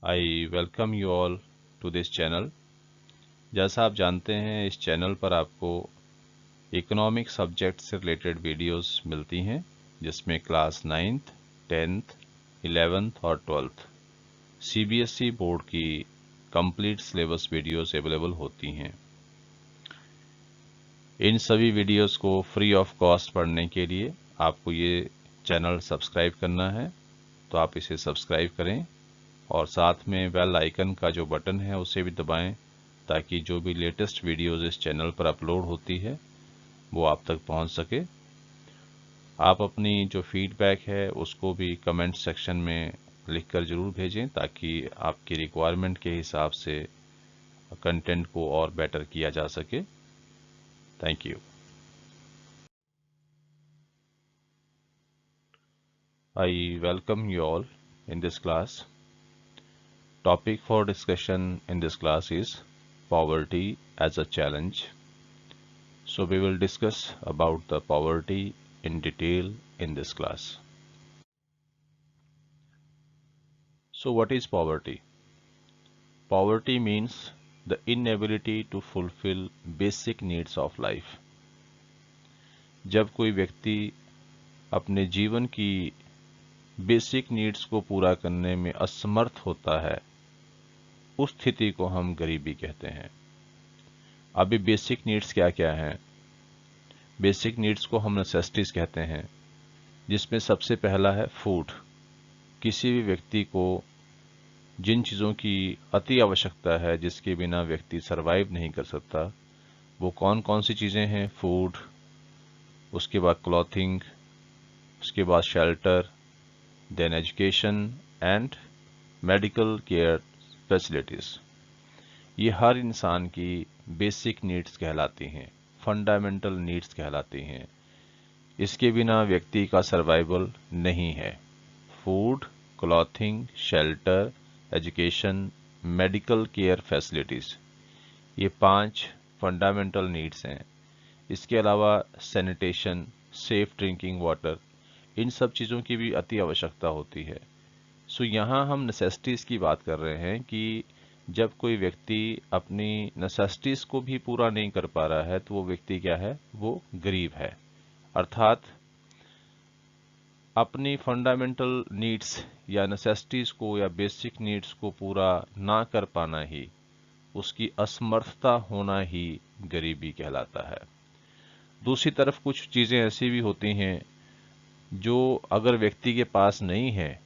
I welcome you all to this channel. जैसा आप जानते हैं, इस चैनल पर आपको इकोनॉमिक सब्जेक्ट से रिलेटेड वीडियोस मिलती हैं, जिसमें क्लास 9th, 10th, 11th और 12th सीबीएसई बोर्ड की कंप्लीट सिलेबस वीडियोस अवेलेबल होती हैं। इन सभी वीडियोस को फ्री ऑफ कॉस्ट पढ़ने के लिए आपको ये चैनल सब्सक्राइब करना है, तो आप इसे सब्सक्राइब करें और साथ में बेल आइकन का जो बटन है उसे भी दबाएं, ताकि जो भी लेटेस्ट वीडियोस इस चैनल पर अपलोड होती है वो आप तक पहुंच सके। आप अपनी जो फीडबैक है उसको भी कमेंट सेक्शन में लिखकर ज़रूर भेजें, ताकि आपकी रिक्वायरमेंट के हिसाब से कंटेंट को और बेटर किया जा सके। Thank you. I welcome you all in this class. Topic for discussion in this class is poverty as a challenge. So we will discuss about the poverty in detail in this class. So what is poverty? Poverty means the inability to fulfill basic needs of life. जब कोई व्यक्ति अपने जीवन की basic needs को पूरा करने में असमर्थ होता है, उस स्थिति को हम गरीबी कहते हैं। अभी बेसिक नीड्स क्या क्या हैं? बेसिक नीड्स को हम नेसेसिटीज कहते हैं, जिसमें सबसे पहला है फूड। किसी भी व्यक्ति को जिन चीज़ों की अति आवश्यकता है, जिसके बिना व्यक्ति सरवाइव नहीं कर सकता, वो कौन कौन सी चीज़ें हैं? फूड, उसके बाद क्लॉथिंग, उसके बाद shelter, then education and medical care facilities. ये हर इंसान की बेसिक नीड्स कहलाती हैं, फंडामेंटल नीड्स कहलाती हैं। इसके बिना व्यक्ति का सर्वाइवल नहीं है। Food, clothing, shelter, education, medical care facilities, ये 5 फंडामेंटल नीड्स हैं। इसके अलावा सैनिटेशन, सेफ ड्रिंकिंग वाटर, इन सब चीज़ों की भी अति आवश्यकता होती है। सो यहाँ हम नेसेसिटीज़ की बात कर रहे हैं कि जब कोई व्यक्ति अपनी नेसेसिटीज़ को भी पूरा नहीं कर पा रहा है, तो वो व्यक्ति क्या है? वो गरीब है। अर्थात अपनी फंडामेंटल नीड्स या नेसेसिटीज़ को या बेसिक नीड्स को पूरा ना कर पाना ही, उसकी असमर्थता होना ही गरीबी कहलाता है। दूसरी तरफ कुछ चीज़ें ऐसी भी होती हैं जो अगर व्यक्ति के पास नहीं है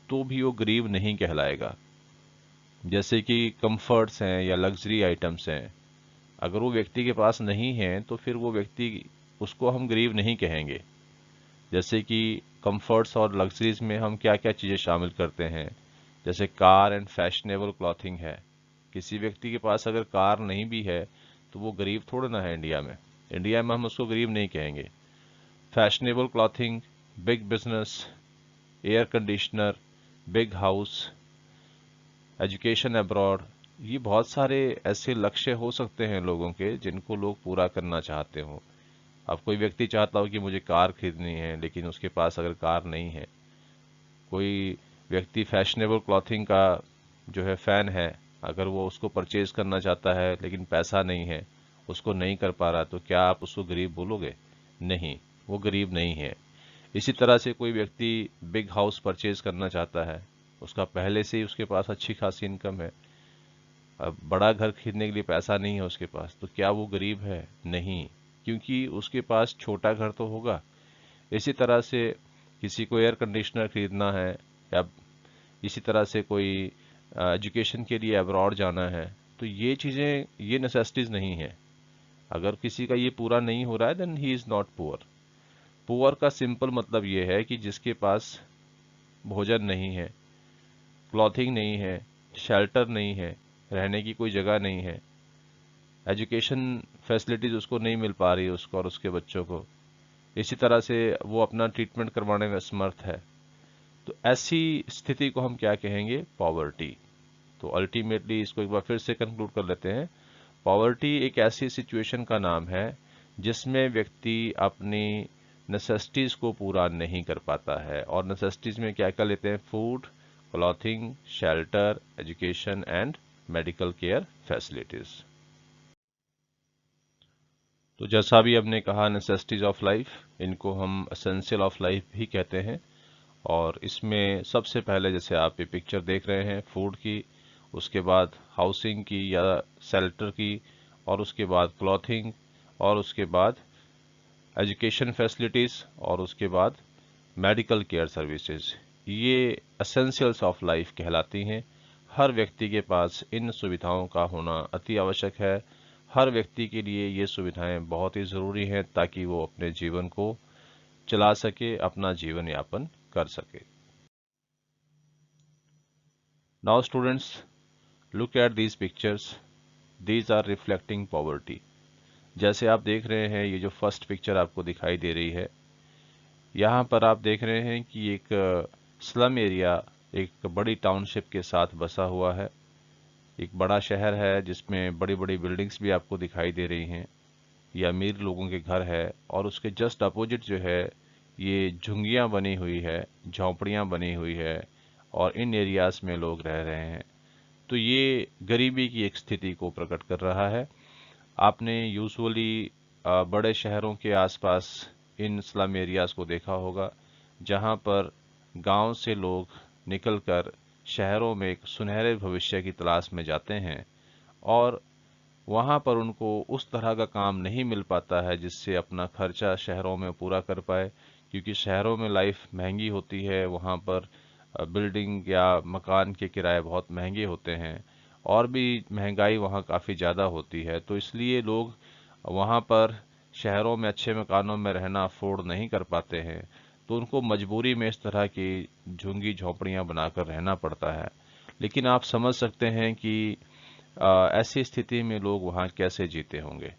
तो भी वो गरीब नहीं कहलाएगा। जैसे कि कंफर्ट्स हैं या लग्जरी आइटम्स हैं, अगर वो व्यक्ति के पास नहीं है तो फिर वो व्यक्ति, उसको हम गरीब नहीं कहेंगे। जैसे कि कंफर्ट्स और लग्जरीज में हम क्या क्या चीज़ें शामिल करते हैं, जैसे कार एंड फैशनेबल क्लॉथिंग है। किसी व्यक्ति के पास अगर कार नहीं भी है तो वो गरीब थोड़ा ना है। इंडिया में हम उसको गरीब नहीं कहेंगे। Fashionable clothing, big business, air conditioner, big house, education abroad, ये बहुत सारे ऐसे लक्ष्य हो सकते हैं लोगों के, जिनको लोग पूरा करना चाहते हो। अब कोई व्यक्ति चाहता हो कि मुझे कार खरीदनी है, लेकिन उसके पास अगर कार नहीं है। कोई व्यक्ति फैशनेबल क्लॉथिंग का जो है फैन है, अगर वो उसको परचेज करना चाहता है लेकिन पैसा नहीं है, उसको नहीं कर पा रहा, तो क्या आप उसको गरीब बोलोगे? नहीं, वो गरीब नहीं है। इसी तरह से कोई व्यक्ति बिग हाउस परचेज करना चाहता है, उसका पहले से ही उसके पास अच्छी खासी इनकम है, अब बड़ा घर खरीदने के लिए पैसा नहीं है उसके पास, तो क्या वो गरीब है? नहीं, क्योंकि उसके पास छोटा घर तो होगा। इसी तरह से किसी को एयर कंडीशनर खरीदना है, या इसी तरह से कोई एजुकेशन के लिए अब्रॉड जाना है, तो ये चीज़ें, ये नेसेसिटीज़ नहीं है। अगर किसी का ये पूरा नहीं हो रहा है, then he is not poor. Poor का सिंपल मतलब ये है कि जिसके पास भोजन नहीं है, क्लॉथिंग नहीं है, शेल्टर नहीं है, रहने की कोई जगह नहीं है, एजुकेशन फैसिलिटीज़ उसको नहीं मिल पा रही, उसको और उसके बच्चों को, इसी तरह से वो अपना ट्रीटमेंट करवाने में असमर्थ है, तो ऐसी स्थिति को हम क्या कहेंगे? पॉवर्टी। तो अल्टीमेटली इसको एक बार फिर से कंक्लूड कर लेते हैं। पॉवर्टी एक ऐसी सिचुएशन का नाम है जिसमें व्यक्ति अपनी नेसेसिटीज़ को पूरा नहीं कर पाता है। और नेसेसिटीज़ में क्या क्या लेते हैं? Food, clothing, shelter, education and medical care facilities। तो जैसा भी हमने कहा नेसेसिटीज ऑफ लाइफ, इनको हम एसेंशियल ऑफ लाइफ भी कहते हैं। और इसमें सबसे पहले जैसे आप ये पिक्चर देख रहे हैं फूड की, उसके बाद हाउसिंग की या शेल्टर की, और उसके बाद क्लॉथिंग, और उसके बाद एजुकेशन फैसिलिटीज़, और उसके बाद मेडिकल केयर सर्विसेज, ये एसेंशियल्स ऑफ लाइफ कहलाती हैं। हर व्यक्ति के पास इन सुविधाओं का होना अति आवश्यक है। हर व्यक्ति के लिए ये सुविधाएं बहुत ही ज़रूरी हैं ताकि वो अपने जीवन को चला सके, अपना जीवन यापन कर सके। Now students, look at these pictures, these are reflecting poverty. जैसे आप देख रहे हैं, ये जो फर्स्ट पिक्चर आपको दिखाई दे रही है, यहाँ पर आप देख रहे हैं कि एक स्लम एरिया एक बड़ी टाउनशिप के साथ बसा हुआ है। एक बड़ा शहर है जिसमें बड़ी बड़ी बिल्डिंग्स भी आपको दिखाई दे रही हैं, ये अमीर लोगों के घर है। और उसके जस्ट अपोजिट जो है ये झुंगियाँ बनी हुई है, झोंपड़ियाँ बनी हुई है, और इन एरियाज में लोग रह रहे हैं। तो ये गरीबी की एक स्थिति को प्रकट कर रहा है। आपने यूजुअली बड़े शहरों के आसपास इन स्लम एरियाज को देखा होगा, जहां पर गांव से लोग निकलकर शहरों में एक सुनहरे भविष्य की तलाश में जाते हैं, और वहां पर उनको उस तरह का काम नहीं मिल पाता है जिससे अपना खर्चा शहरों में पूरा कर पाए, क्योंकि शहरों में लाइफ महंगी होती है। वहां पर बिल्डिंग या मकान के किराए बहुत महंगे होते हैं, और भी महंगाई वहाँ काफ़ी ज़्यादा होती है। तो इसलिए लोग वहाँ पर शहरों में अच्छे मकानों में रहना अफोर्ड नहीं कर पाते हैं, तो उनको मजबूरी में इस तरह की झुग्गी झोंपड़ियाँ बनाकर रहना पड़ता है। लेकिन आप समझ सकते हैं कि ऐसी स्थिति में लोग वहाँ कैसे जीते होंगे।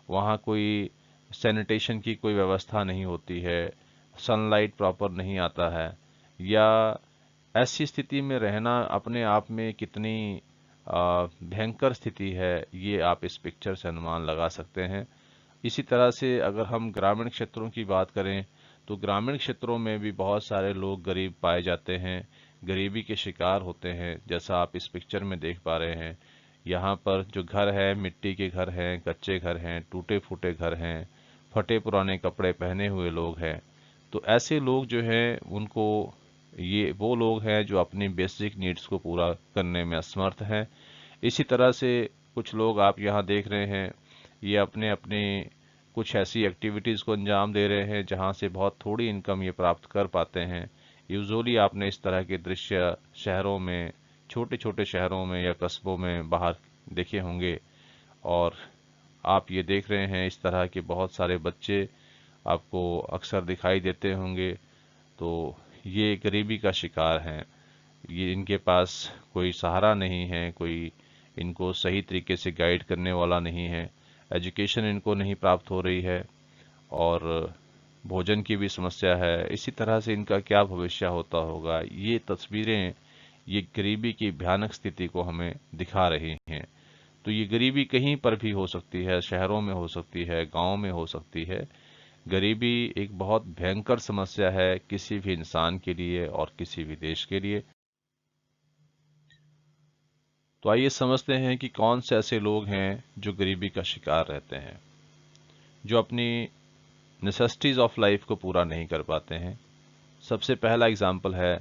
वहाँ कोई सैनिटेशन की कोई व्यवस्था नहीं होती है, सनलाइट प्रॉपर नहीं आता है, या ऐसी स्थिति में रहना अपने आप में कितनी भयंकर स्थिति है, ये आप इस पिक्चर से अनुमान लगा सकते हैं। इसी तरह से अगर हम ग्रामीण क्षेत्रों की बात करें, तो ग्रामीण क्षेत्रों में भी बहुत सारे लोग गरीब पाए जाते हैं, गरीबी के शिकार होते हैं। जैसा आप इस पिक्चर में देख पा रहे हैं, यहाँ पर जो घर है मिट्टी के घर हैं, कच्चे घर हैं, टूटे फूटे घर हैं, फटे पुराने कपड़े पहने हुए लोग हैं। तो ऐसे लोग जो हैं उनको, ये वो लोग हैं जो अपनी बेसिक नीड्स को पूरा करने में असमर्थ हैं। इसी तरह से कुछ लोग आप यहाँ देख रहे हैं, ये अपने अपने कुछ ऐसी एक्टिविटीज़ को अंजाम दे रहे हैं जहाँ से बहुत थोड़ी इनकम ये प्राप्त कर पाते हैं। यूजुअली आपने इस तरह के दृश्य शहरों में, छोटे छोटे शहरों में या कस्बों में बाहर देखे होंगे। और आप ये देख रहे हैं इस तरह के बहुत सारे बच्चे आपको अक्सर दिखाई देते होंगे। तो ये गरीबी का शिकार हैं, ये इनके पास कोई सहारा नहीं है, कोई इनको सही तरीके से गाइड करने वाला नहीं है, एजुकेशन इनको नहीं प्राप्त हो रही है, और भोजन की भी समस्या है। इसी तरह से इनका क्या भविष्य होता होगा। ये तस्वीरें ये गरीबी की भयानक स्थिति को हमें दिखा रही हैं। तो ये गरीबी कहीं पर भी हो सकती है, शहरों में हो सकती है, गांव में हो सकती है। गरीबी एक बहुत भयंकर समस्या है किसी भी इंसान के लिए और किसी भी देश के लिए। तो आइए समझते हैं कि कौन से ऐसे लोग हैं जो गरीबी का शिकार रहते हैं, जो अपनी नेसेसिटीज ऑफ लाइफ को पूरा नहीं कर पाते हैं। सबसे पहला एग्जाम्पल है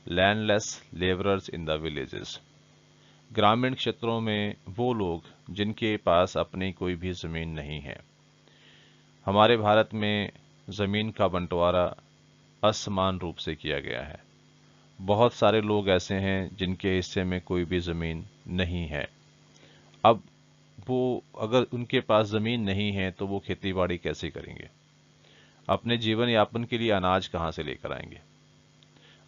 landless labourers in the villages. ग्रामीण क्षेत्रों में वो लोग जिनके पास अपनी कोई भी ज़मीन नहीं है। हमारे भारत में ज़मीन का बंटवारा असमान रूप से किया गया है। बहुत सारे लोग ऐसे हैं जिनके हिस्से में कोई भी ज़मीन नहीं है। अब वो, अगर उनके पास ज़मीन नहीं है तो वो खेती बाड़ी कैसे करेंगे, अपने जीवन यापन के लिए अनाज कहाँ से लेकर आएंगे।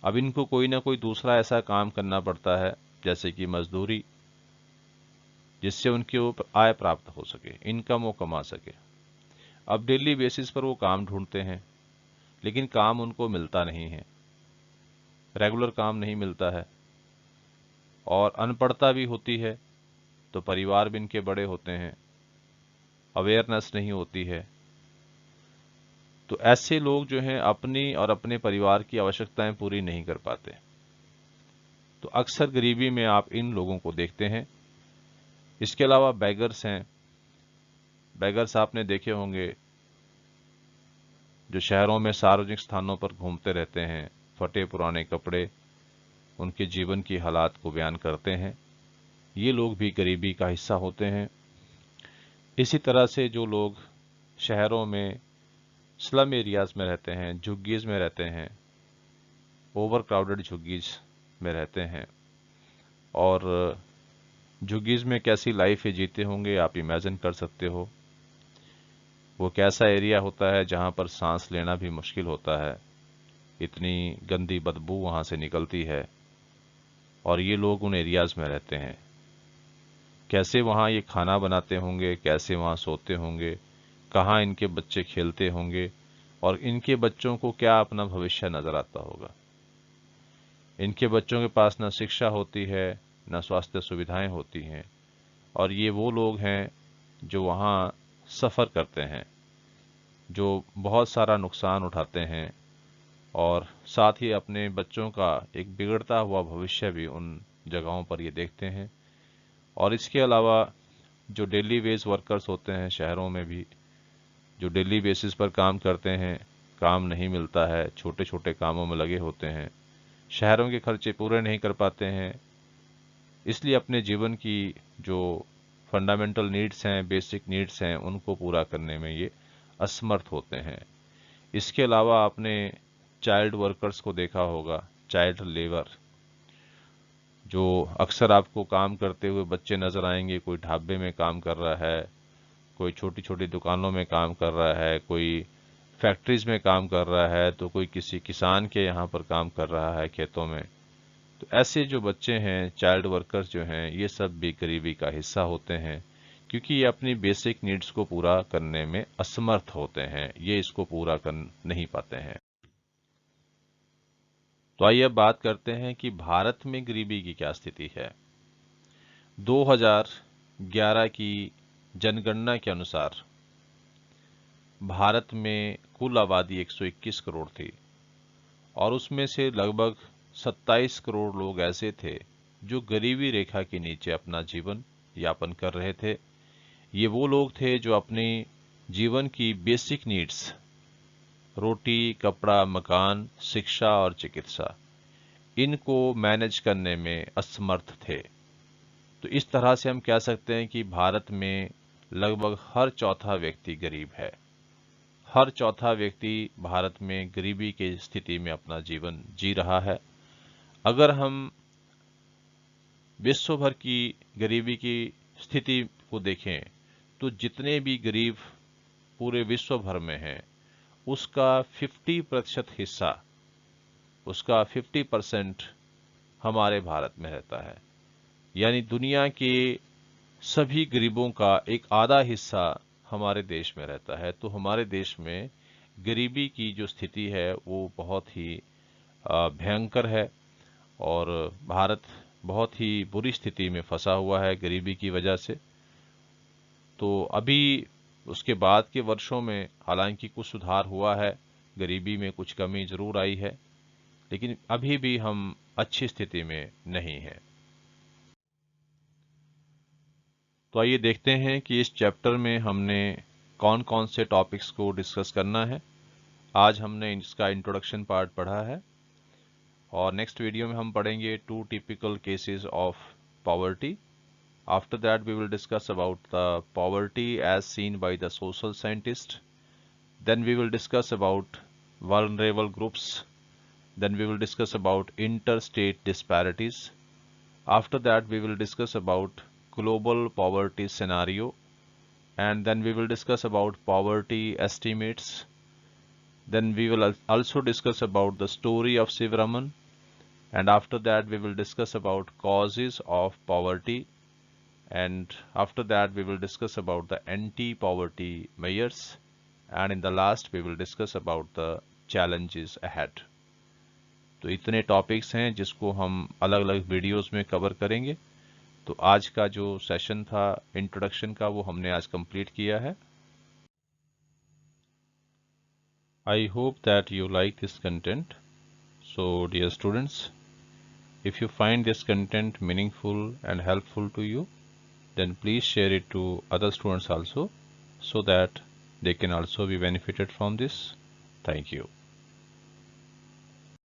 अब इनको कोई ना कोई दूसरा ऐसा काम करना पड़ता है, जैसे कि मजदूरी, जिससे उनकी वो आय प्राप्त हो सके, इनकम वो कमा सके। अब डेली बेसिस पर वो काम ढूंढते हैं, लेकिन काम उनको मिलता नहीं है, रेगुलर काम नहीं मिलता है, और अनपढ़ता भी होती है, तो परिवार भी इनके बड़े होते हैं, अवेयरनेस नहीं होती है। तो ऐसे लोग जो हैं अपनी और अपने परिवार की आवश्यकताएं पूरी नहीं कर पाते। तो अक्सर गरीबी में आप इन लोगों को देखते हैं। इसके अलावा बैगर्स हैं। बैगर्स आपने देखे होंगे, जो शहरों में सार्वजनिक स्थानों पर घूमते रहते हैं, फटे पुराने कपड़े, उनके जीवन की हालात को बयान करते हैं। ये लोग भी गरीबी का हिस्सा होते हैं। इसी तरह से जो लोग शहरों में स्लम एरियाज में रहते हैं, झुग्गीज में रहते हैं, ओवर क्राउडेड झुग्गीज में रहते हैं, और झुग्गीज में कैसी लाइफ ये जीते होंगे आप इमेजिन कर सकते हो। वो कैसा एरिया होता है जहाँ पर सांस लेना भी मुश्किल होता है, इतनी गंदी बदबू वहाँ से निकलती है, और ये लोग उन एरियाज में रहते हैं। कैसे वहाँ ये खाना बनाते होंगे, कैसे वहाँ सोते होंगे, कहाँ इनके बच्चे खेलते होंगे, और इनके बच्चों को क्या अपना भविष्य नजर आता होगा। इनके बच्चों के पास न शिक्षा होती है, न स्वास्थ्य सुविधाएं होती हैं, और ये वो लोग हैं जो वहाँ सफ़र करते हैं, जो बहुत सारा नुकसान उठाते हैं, और साथ ही अपने बच्चों का एक बिगड़ता हुआ भविष्य भी उन जगहों पर ये देखते हैं। और इसके अलावा जो डेली वेज वर्कर्स होते हैं शहरों में भी, जो डेली बेसिस पर काम करते हैं, काम नहीं मिलता है, छोटे छोटे कामों में लगे होते हैं, शहरों के खर्चे पूरे नहीं कर पाते हैं, इसलिए अपने जीवन की जो फंडामेंटल नीड्स हैं, बेसिक नीड्स हैं, उनको पूरा करने में ये असमर्थ होते हैं। इसके अलावा आपने चाइल्ड वर्कर्स को देखा होगा, चाइल्ड लेबर, जो अक्सर आपको काम करते हुए बच्चे नजर आएंगे। कोई ढाबे में काम कर रहा है, कोई छोटी छोटी दुकानों में काम कर रहा है, कोई फैक्ट्रीज में काम कर रहा है, तो कोई किसी किसान के यहाँ पर काम कर रहा है खेतों में। तो ऐसे जो बच्चे हैं, चाइल्ड वर्कर्स जो हैं, ये सब भी गरीबी का हिस्सा होते हैं, क्योंकि ये अपनी बेसिक नीड्स को पूरा करने में असमर्थ होते हैं, ये इसको पूरा कर नहीं पाते हैं। तो आइए अब बात करते हैं कि भारत में गरीबी की क्या स्थिति है। 2011 की जनगणना के अनुसार भारत में कुल आबादी 121 करोड़ थी, और उसमें से लगभग 27 करोड़ लोग ऐसे थे जो गरीबी रेखा के नीचे अपना जीवन यापन कर रहे थे। ये वो लोग थे जो अपनी जीवन की बेसिक नीड्स, रोटी, कपड़ा, मकान, शिक्षा और चिकित्सा, इनको मैनेज करने में असमर्थ थे। तो इस तरह से हम कह सकते हैं कि भारत में लगभग हर चौथा व्यक्ति गरीब है। हर चौथा व्यक्ति भारत में गरीबी की स्थिति में अपना जीवन जी रहा है। अगर हम विश्व भर की गरीबी की स्थिति को देखें, तो जितने भी गरीब पूरे विश्व भर में हैं, उसका 50% हिस्सा, उसका 50% हमारे भारत में रहता है। यानी दुनिया के सभी गरीबों का एक आधा हिस्सा हमारे देश में रहता है। तो हमारे देश में गरीबी की जो स्थिति है वो बहुत ही भयंकर है, और भारत बहुत ही बुरी स्थिति में फंसा हुआ है गरीबी की वजह से। तो अभी उसके बाद के वर्षों में हालांकि कुछ सुधार हुआ है, गरीबी में कुछ कमी जरूर आई है, लेकिन अभी भी हम अच्छी स्थिति में नहीं हैं। तो आइए देखते हैं कि इस चैप्टर में हमने कौन कौन से टॉपिक्स को डिस्कस करना है। आज हमने इसका इंट्रोडक्शन पार्ट पढ़ा है, और नेक्स्ट वीडियो में हम पढ़ेंगे 2 typical cases of poverty. After that we will discuss about the poverty as seen by the social scientist. Then we will discuss about vulnerable groups. Then we will discuss about interstate disparities. After that we will discuss about global poverty scenario, and then we will discuss about poverty estimates. Then we will also discuss about the story of Sivaraman, and after that we will discuss about causes of poverty, and after that we will discuss about the anti-poverty measures, and in the last we will discuss about the challenges ahead. तो इतने topics हैं जिसको हम अलग अलग videos में cover करेंगे। तो आज का जो सेशन था इंट्रोडक्शन का, वो हमने आज कंप्लीट किया है। I hope that you like this content. So dear students, If you find this content meaningful and helpful to you, then please share it to other students also, so that they can also be benefited from this. Thank you.